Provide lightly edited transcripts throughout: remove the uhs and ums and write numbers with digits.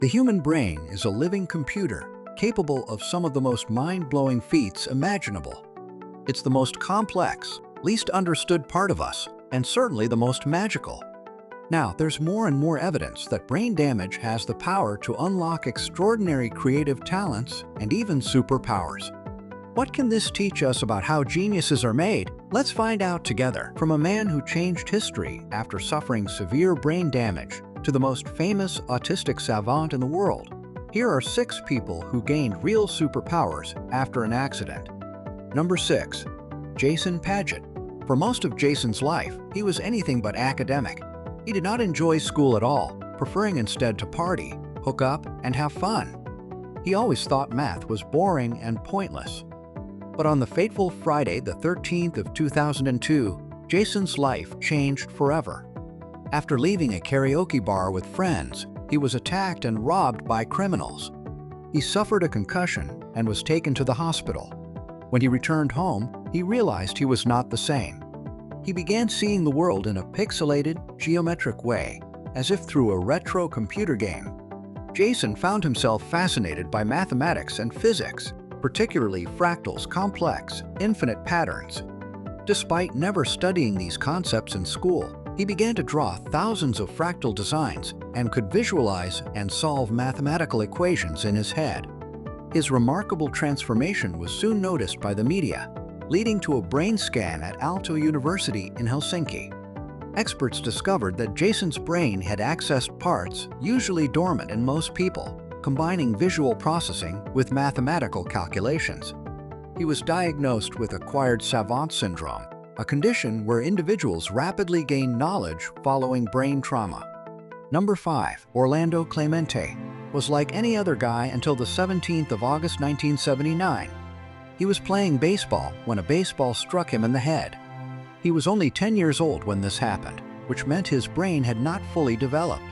The human brain is a living computer capable of some of the most mind-blowing feats imaginable. It's the most complex, least understood part of us, and certainly the most magical. Now, there's more and more evidence that brain damage has the power to unlock extraordinary creative talents and even superpowers. What can this teach us about how geniuses are made? Let's find out together. From a man who changed history after suffering severe brain damage to the most famous autistic savant in the world, here are 6 people who gained real superpowers after an accident. Number 6. Jason Padgett. For most of Jason's life, he was anything but academic. He did not enjoy school at all, preferring instead to party, hook up, and have fun. He always thought math was boring and pointless. But on the fateful Friday, the 13th of 2002, Jason's life changed forever. After leaving a karaoke bar with friends, he was attacked and robbed by criminals. He suffered a concussion and was taken to the hospital. When he returned home, he realized he was not the same. He began seeing the world in a pixelated, geometric way, as if through a retro computer game. Jason found himself fascinated by mathematics and physics, particularly fractals, complex, infinite patterns. Despite never studying these concepts in school, he began to draw thousands of fractal designs and could visualize and solve mathematical equations in his head. His remarkable transformation was soon noticed by the media, leading to a brain scan at Aalto University in Helsinki. Experts discovered that Jason's brain had accessed parts usually dormant in most people, combining visual processing with mathematical calculations. He was diagnosed with acquired savant syndrome, a condition where individuals rapidly gain knowledge following brain trauma. Number 5. Orlando Clemente was like any other guy until the 17th of August 1979. He was playing baseball when a baseball struck him in the head. He was only 10 years old when this happened, which meant his brain had not fully developed.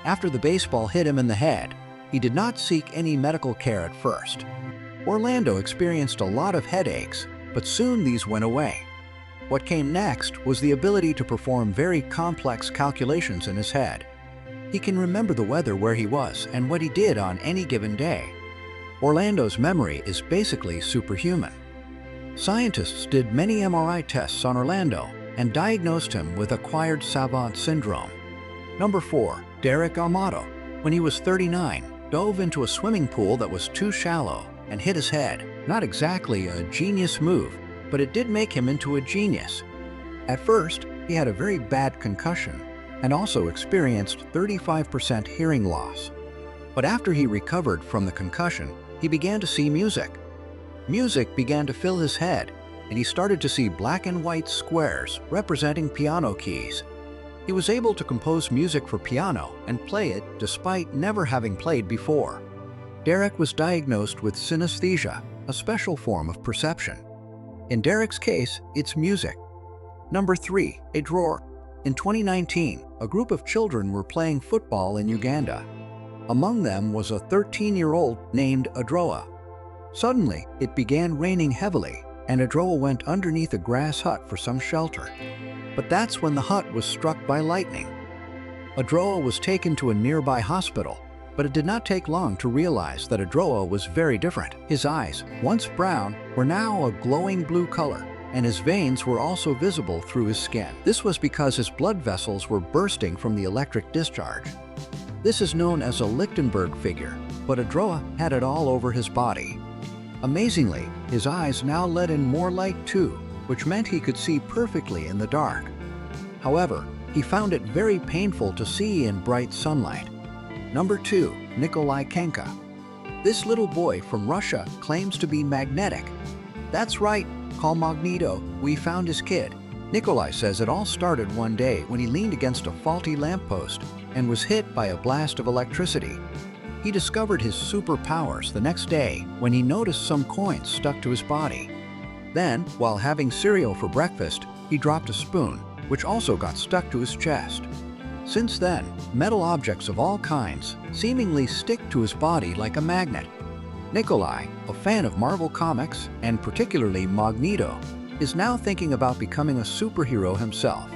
After the baseball hit him in the head, he did not seek any medical care at first. Orlando experienced a lot of headaches, but soon these went away. What came next was the ability to perform very complex calculations in his head. He can remember the weather where he was and what he did on any given day. Orlando's memory is basically superhuman. Scientists did many MRI tests on Orlando and diagnosed him with acquired savant syndrome. Number 4. Derek Amato. When he was 39, dove into a swimming pool that was too shallow and hit his head. Not exactly a genius move, but it did make him into a genius. At first, he had a very bad concussion and also experienced 35% hearing loss. But after he recovered from the concussion, he began to see music. Music began to fill his head, and he started to see black and white squares representing piano keys. He was able to compose music for piano and play it despite never having played before. Derek was diagnosed with synesthesia, a special form of perception. In Derek's case, it's music. Number 3. Adroa. In 2019, a group of children were playing football in Uganda. Among them was a 13-year-old named Adroa. Suddenly, it began raining heavily, and Adroa went underneath a grass hut for some shelter. But that's when the hut was struck by lightning. Adroa was taken to a nearby hospital, but it did not take long to realize that Adroa was very different. His eyes, once brown, were now a glowing blue color, and his veins were also visible through his skin. This was because his blood vessels were bursting from the electric discharge. This is known as a Lichtenberg figure, but Adroa had it all over his body. Amazingly, his eyes now let in more light too, which meant he could see perfectly in the dark. However, he found it very painful to see in bright sunlight. Number 2. Nikolai. This little boy from Russia claims to be magnetic. That's right, call Magneto, we found his kid. Nikolai says it all started one day when he leaned against a faulty lamppost and was hit by a blast of electricity. He discovered his superpowers the next day when he noticed some coins stuck to his body. Then, while having cereal for breakfast, he dropped a spoon, which also got stuck to his chest. Since then, metal objects of all kinds seemingly stick to his body like a magnet. Nikolai, a fan of Marvel Comics, and particularly Magneto, is now thinking about becoming a superhero himself.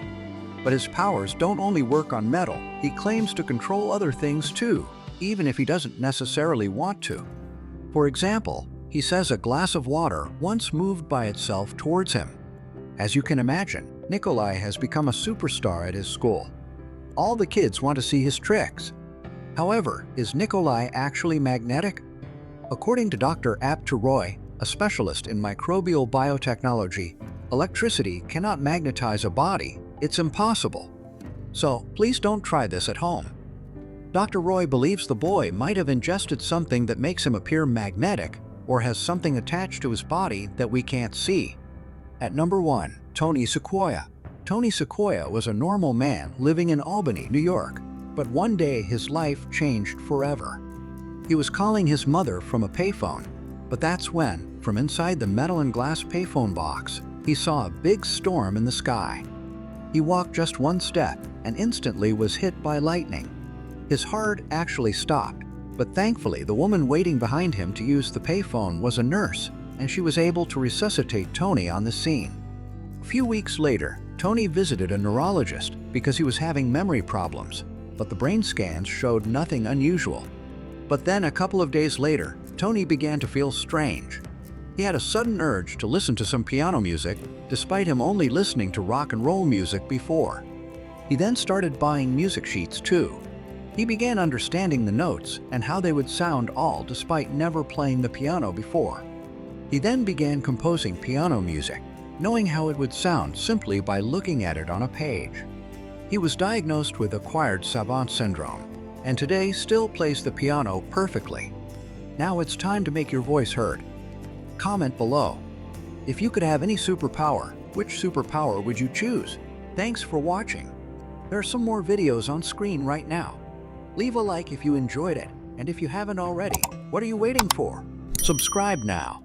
But his powers don't only work on metal, he claims to control other things too. even if he doesn't necessarily want to. For example, he says a glass of water once moved by itself towards him. As you can imagine, Nikolai has become a superstar at his school. All the kids want to see his tricks. However, is Nikolai actually magnetic? According to Dr. Adroa, a specialist in microbial biotechnology, electricity cannot magnetize a body. It's impossible. So please don't try this at home. Dr. Roy believes the boy might have ingested something that makes him appear magnetic or has something attached to his body that we can't see. At number 1, Tony Cicoria. Tony Cicoria was a normal man living in Albany, New York, but one day his life changed forever. He was calling his mother from a payphone, but that's when, from inside the metal and glass payphone box, he saw a big storm in the sky. He walked just one step and instantly was hit by lightning. His heart actually stopped, but thankfully the woman waiting behind him to use the payphone was a nurse, and she was able to resuscitate Tony on the scene. A few weeks later, Tony visited a neurologist because he was having memory problems, but the brain scans showed nothing unusual. But then a couple of days later, Tony began to feel strange. He had a sudden urge to listen to some piano music, despite him only listening to rock and roll music before. He then started buying music sheets too. He began understanding the notes and how they would sound, all despite never playing the piano before. He then began composing piano music, knowing how it would sound simply by looking at it on a page. He was diagnosed with acquired savant syndrome, and today still plays the piano perfectly. Now it's time to make your voice heard. Comment below. If you could have any superpower, which superpower would you choose? Thanks for watching. There are some more videos on screen right now. Leave a like if you enjoyed it, and if you haven't already, what are you waiting for? Subscribe now.